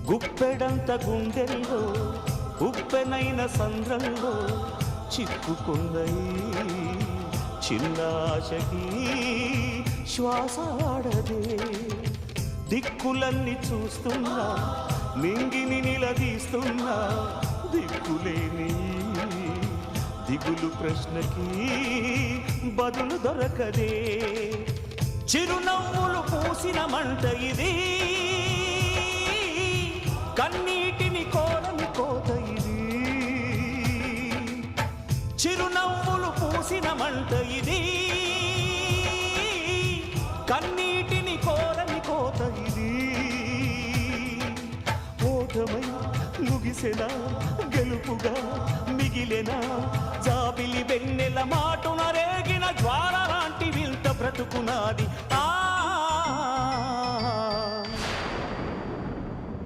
గుప్పెడంత గుండెల్లో ఉప్పెనైన సంద్రంలో చిక్కుకుందయి చిన్నాశకి శ్వాస ఆడదే దిక్కులన్నీ చూస్తున్నా నింగిని నిలదీస్తున్నా దిక్కులేని దిగులు ప్రశ్నకి బదులు దొరకదే చిరునవ్వులు పూసిన మంట ఇది కన్నీటిని కోరని కోత ఇది చిరునవ్వులు పూసిన మంట ఇది కన్నీటిని కోరని కోత ఇది ఓటమై ముగిసెనా గెలుపుగా మిగిలెనా జాబిలి వెన్నెల మాటున రేగిన జ్వాల లాంటి వింత బ్రతుకునాది